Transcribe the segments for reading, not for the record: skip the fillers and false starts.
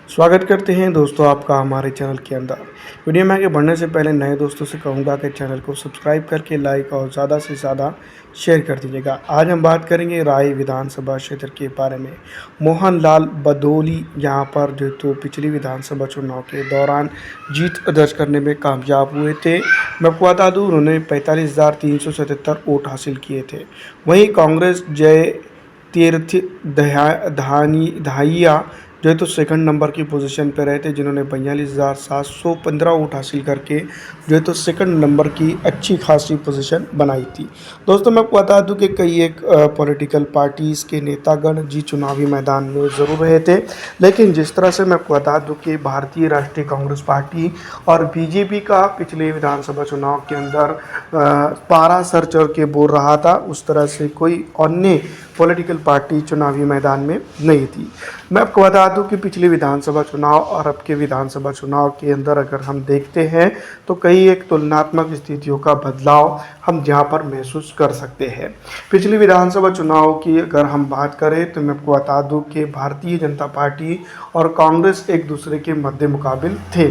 स्वागत करते हैं दोस्तों आपका हमारे चैनल के अंदर। वीडियो में आगे बढ़ने से पहले नए दोस्तों से कहूँगा कि चैनल को सब्सक्राइब करके लाइक और ज़्यादा से ज़्यादा शेयर कर दीजिएगा। आज हम बात करेंगे राय विधानसभा क्षेत्र के बारे में। मोहन लाल बदौली यहाँ पर जो तो पिछली विधानसभा चुनाव के दौरान जीत दर्ज करने में कामयाब हुए थे। मैं आपको बता दूँ उन्होंने 45,377 वोट हासिल किए थे। वहीं कांग्रेस जय तीर्थ धाइया जो है तो सेकंड नंबर की पोजीशन पर रहे थे, जिन्होंने 42,715 वोट हासिल करके जो है तो सेकंड नंबर की अच्छी खासी पोजीशन बनाई थी। दोस्तों मैं आपको बता दूं कि कई एक पॉलिटिकल पार्टीज़ के नेतागण जी चुनावी मैदान में ज़रूर रहे थे, लेकिन जिस तरह से मैं आपको बता दूं कि भारतीय राष्ट्रीय कांग्रेस पार्टी और बीजेपी का पिछले विधानसभा चुनाव के अंदर पारा सर चढ़ के बोल रहा था, उस तरह से कोई अन्य पॉलिटिकल पार्टी चुनावी मैदान में नहीं थी। मैं आपको बता दूं कि पिछले विधानसभा चुनाव और अब के विधानसभा चुनाव के अंदर अगर हम देखते हैं तो कई एक तुलनात्मक स्थितियों का बदलाव हम यहाँ पर महसूस कर सकते हैं। पिछले विधानसभा चुनाव की अगर हम बात करें तो मैं आपको बता दूं कि भारतीय जनता पार्टी और कांग्रेस एक दूसरे के मध्य मुकाबिल थे।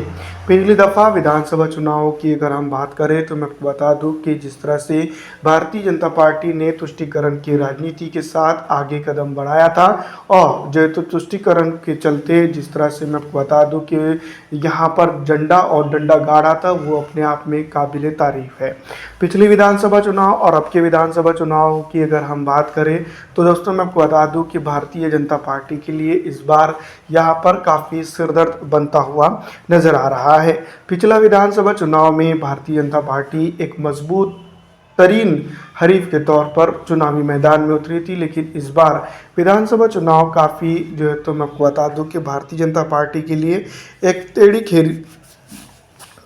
पिछली दफ़ा विधानसभा चुनाव की अगर हम बात करें तो मैं आपको बता दूं कि जिस तरह से भारतीय जनता पार्टी ने तुष्टीकरण की राजनीति के साथ आगे कदम बढ़ाया था और जो तो तुष्टीकरण के चलते जिस तरह से मैं आपको बता दूं कि यहाँ पर झंडा और डंडा गाड़ा था, वो अपने आप में काबिले तारीफ है। पिछली विधानसभा चुनाव और अब के विधानसभा चुनाव की अगर हम बात करें तो दोस्तों मैं आपको बता दूं कि भारतीय जनता पार्टी के लिए इस बार यहाँ पर काफ़ी सिरदर्द बनता हुआ नजर आ रहा है। पिछला विधानसभा चुनाव में भारतीय जनता पार्टी एक मजबूत तरीन हरीफ के तौर पर चुनावी मैदान में उतरी थी, लेकिन इस बार विधानसभा चुनाव काफ़ी जो है तो मैं आपको बता दूं कि भारतीय जनता पार्टी के लिए एक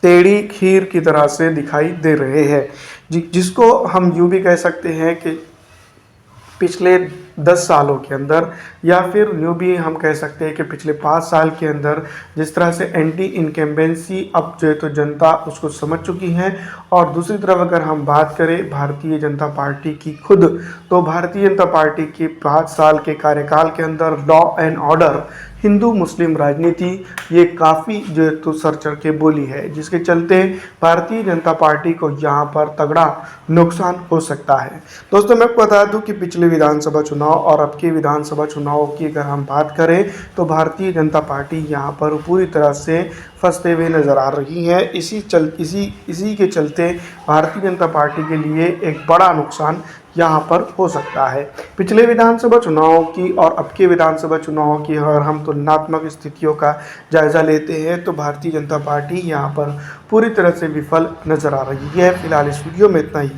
टेढ़ी खीर की तरह से दिखाई दे रहे हैं, जिसको हम यूँ भी कह सकते हैं कि पिछले 10 सालों के अंदर या फिर यूँ भी हम कह सकते हैं कि पिछले 5 साल के अंदर जिस तरह से एंटी इनकम्बेंसी अब जो है तो जनता उसको समझ चुकी है। और दूसरी तरफ अगर हम बात करें भारतीय जनता पार्टी की खुद, तो भारतीय जनता पार्टी के 5 साल के कार्यकाल के अंदर लॉ एंड ऑर्डर, हिंदू मुस्लिम राजनीति ये काफ़ी जो है तो सर चढ़ के बोली है, जिसके चलते भारतीय जनता पार्टी को यहाँ पर तगड़ा नुकसान हो सकता है। दोस्तों मैं आपको बता दूं कि पिछले विधानसभा चुनाव और अब के विधानसभा चुनाव की अगर हम बात करें तो भारतीय जनता पार्टी यहाँ पर पूरी तरह से फंसते हुए नज़र आ रही है। इसी के चलते भारतीय जनता पार्टी के लिए एक बड़ा नुकसान यहाँ पर हो सकता है। पिछले विधानसभा चुनाव की और अब के विधानसभा चुनाव की अगर हम तुलनात्मक स्थितियों का जायज़ा लेते हैं तो भारतीय जनता पार्टी यहाँ पर पूरी तरह से विफल नज़र आ रही है। फिलहाल इस वीडियो में इतना ही।